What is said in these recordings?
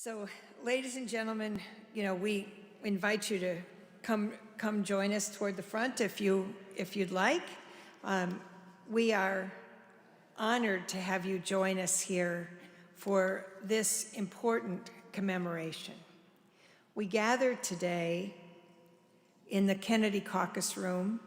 So, ladies and gentlemen, we invite you to come join us toward the front if you'd like. We are honored to have you join us here for this important commemoration. We gathered today in the Kennedy Caucus Room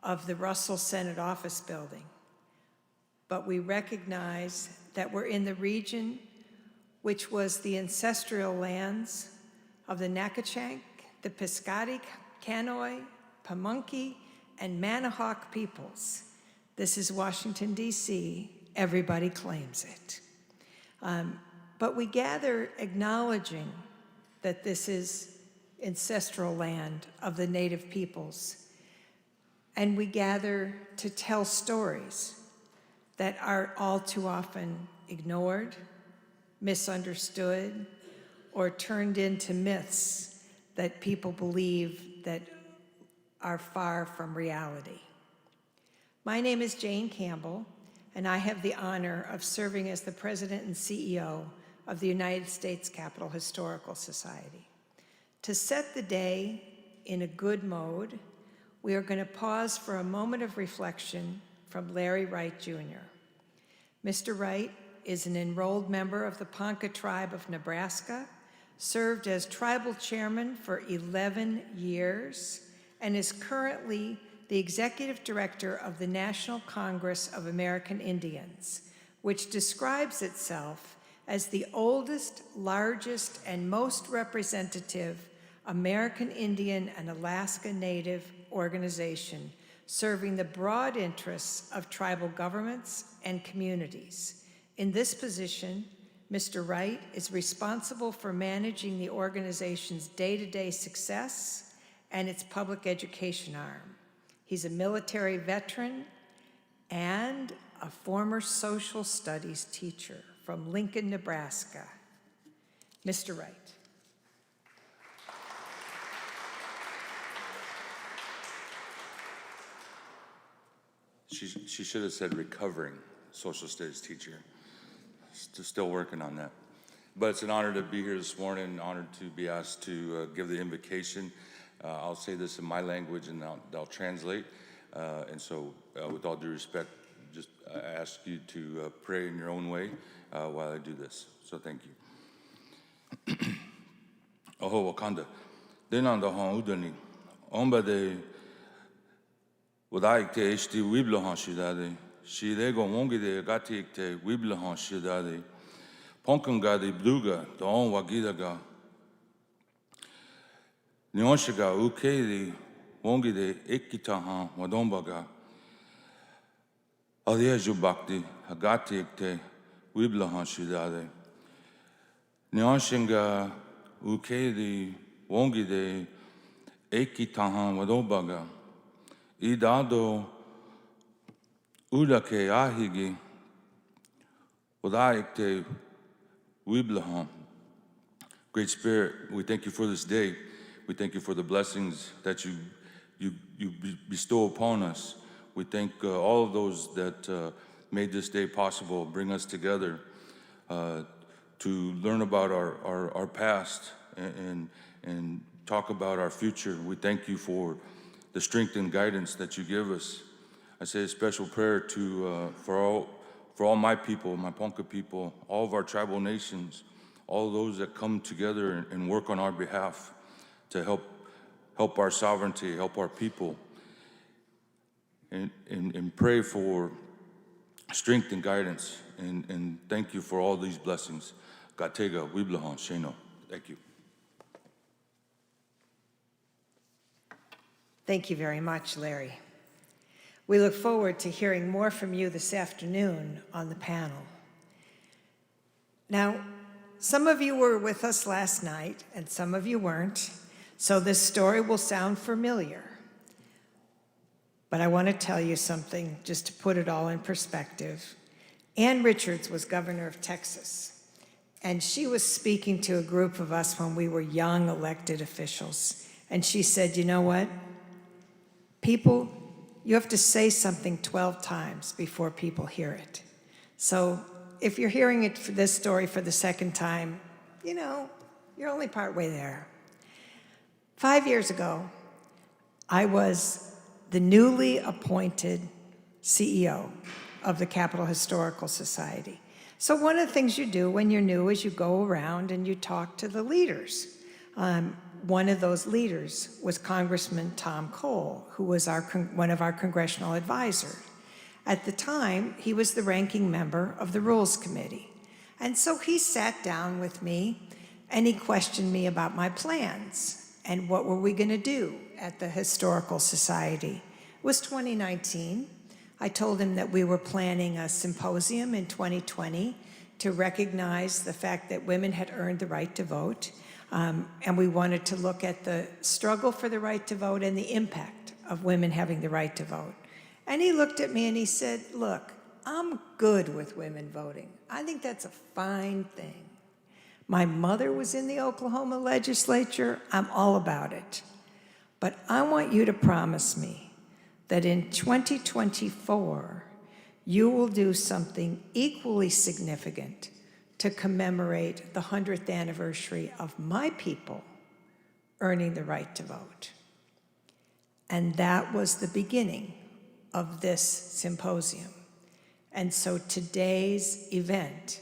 of the Russell Senate Office Building, but we recognize that we're in the region which was the ancestral lands of the Nacotchtank, the Piscataway, Kahnaway, Pamunkey, and Manahoac peoples. This is Washington, D.C. Everybody claims it. But we gather acknowledging that this is ancestral land of the Native peoples. And we gather to tell stories that are all too often ignored, misunderstood, or turned into myths that people believe that are far from reality. My name is Jane Campbell, and I have the honor of serving as the President and CEO of the United States Capitol Historical Society. To set the day in a good mode, we are going to pause for a moment of reflection from Larry Wright Jr. Mr. Wright is an enrolled member of the Ponca Tribe of Nebraska, served as tribal chairman for 11 years, and is currently the executive director of the National Congress of American Indians, which describes itself as the oldest, largest, and most representative American Indian and Alaska Native organization serving the broad interests of tribal governments and communities. In this position, Mr. Wright is responsible for managing the organization's day-to-day success and its public education arm. He's a military veteran and a former social studies teacher from Lincoln, Nebraska. Mr. Wright. She should have said recovering social studies teacher. Still working on that. But it's an honor to be here this morning, honored to be asked to give the invocation. I'll say this in my language and I'll translate. And so with all due respect, just ask you to pray in your own way while I do this. So thank you. Oho wakanda. Denanda hon udani. Omba de wadaik te ishti wiblo han shidade. She lego wongi de gatik te wiblahan shidade. Ponkunga de bluga, the on wagidaga. Nyonshiga uke de wongi de ekitahan wadombaga. Alia jubakti, agatik te wiblahan shidade. Nyonshinga uke de wongi de ekitahan wadombaga. Idado Udake ahigi, Odaikte Wiblaham. Great Spirit, we thank you for this day. We thank you for the blessings that you bestow upon us. We thank all of those that made this day possible, bring us together to learn about our past and talk about our future. We thank you for the strength and guidance that you give us. I say a special prayer for all my people, my Ponca people, all of our tribal nations, all those that come together and work on our behalf to help our sovereignty, help our people, and pray for strength and guidance. And thank you for all these blessings. Gatega, Wiblahan, Sheno. Thank you. Thank you very much, Larry. We look forward to hearing more from you this afternoon on the panel. Now, some of you were with us last night and some of you weren't, so this story will sound familiar. But I want to tell you something just to put it all in perspective. Ann Richards was governor of Texas, and she was speaking to a group of us when we were young elected officials. And she said, you know what? People, you have to say something 12 times before people hear it. So if you're hearing this story for the second time, you know, you're only partway there. 5 years ago, I was the newly appointed CEO of the Capital Historical Society. So one of the things you do when you're new is you go around and you talk to the leaders. One of those leaders was Congressman Tom Cole, who was one of our congressional advisors. At the time, he was the ranking member of the Rules Committee. And so he sat down with me and he questioned me about my plans and what were we going to do at the Historical Society. It was 2019. I told him that we were planning a symposium in 2020 to recognize the fact that women had earned the right to vote. And we wanted to look at the struggle for the right to vote and the impact of women having the right to vote. And he looked at me and he said, look, I'm good with women voting. I think that's a fine thing. My mother was in the Oklahoma legislature. I'm all about it. But I want you to promise me that in 2024, you will do something equally significant to commemorate the 100th anniversary of my people earning the right to vote. And that was the beginning of this symposium. And so today's event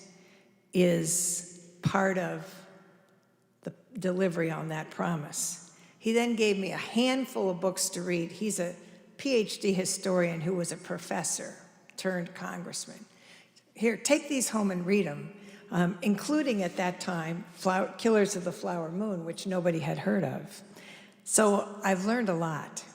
is part of the delivery on that promise. He then gave me a handful of books to read. He's a PhD historian who was a professor turned congressman. Here, take these home and read them, including at that time, Killers of the Flower Moon, which nobody had heard of. So I've learned a lot.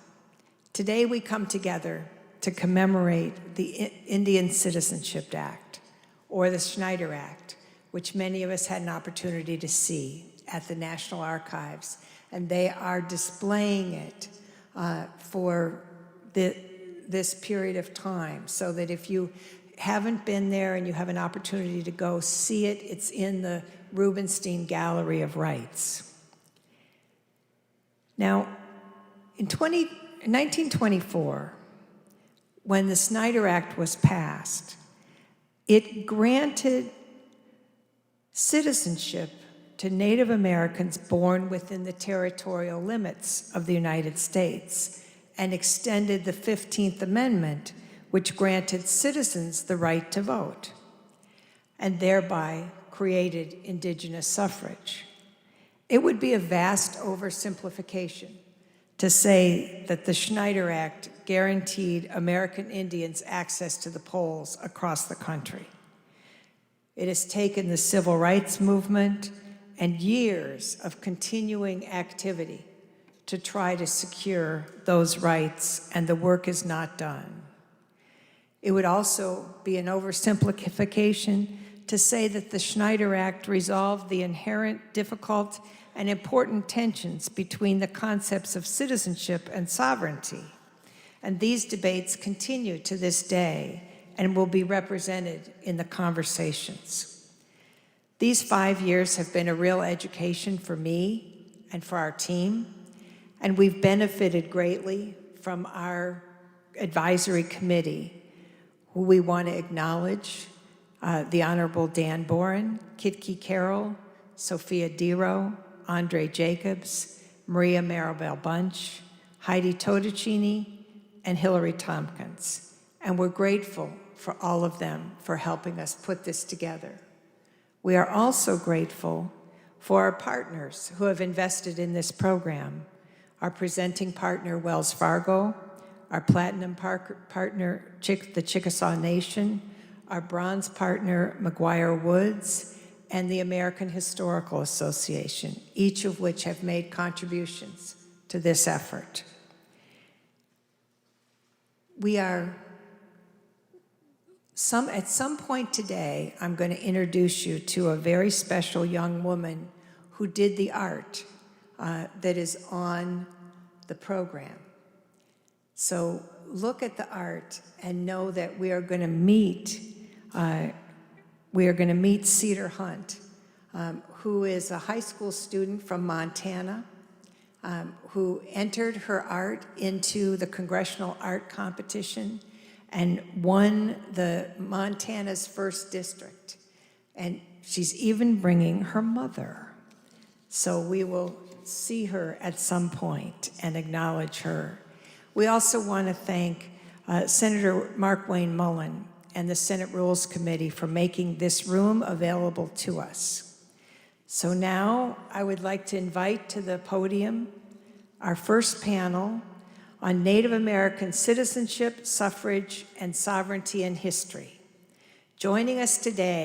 Today we come together to commemorate the Indian Citizenship Act, or the Schneider Act, which many of us had an opportunity to see at the National Archives. And they are displaying it for this period of time, so that if you haven't been there and you have an opportunity to go see it, it's in the Rubenstein Gallery of Rights. Now, in 1924, when the Snyder Act was passed, it granted citizenship to Native Americans born within the territorial limits of the United States and extended the 15th Amendment, which granted citizens the right to vote, and thereby created indigenous suffrage. It would be a vast oversimplification to say that the Schneider Act guaranteed American Indians access to the polls across the country. It has taken the civil rights movement and years of continuing activity to try to secure those rights, and the work is not done. It would also be an oversimplification to say that the Schneider Act resolved the inherent difficult and important tensions between the concepts of citizenship and sovereignty. And these debates continue to this day and will be represented in the conversations. These 5 years have been a real education for me and for our team, and we've benefited greatly from our advisory committee, who we want to acknowledge, the Honorable Dan Boren, Kitki Carroll, Sophia Dero, Andre Jacobs, Maria Maribel Bunch, Heidi Totticini, and Hillary Tompkins. And we're grateful for all of them for helping us put this together. We are also grateful for our partners who have invested in this program. Our presenting partner, Wells Fargo, our platinum partner, the Chickasaw Nation, our bronze partner, McGuire Woods, and the American Historical Association, each of which have made contributions to this effort. We are, at some point today, I'm going to introduce you to a very special young woman who did the art that is on the program. So look at the art and know that we are going to meet Cedar Hunt, who is a high school student from Montana, who entered her art into the Congressional Art Competition and won the Montana's first district. And she's even bringing her mother. So we will see her at some point and acknowledge her. We also want to thank Senator Mark Wayne Mullen and the Senate Rules Committee for making this room available to us. So now I would like to invite to the podium our first panel on Native American citizenship, suffrage, and sovereignty in history. Joining us today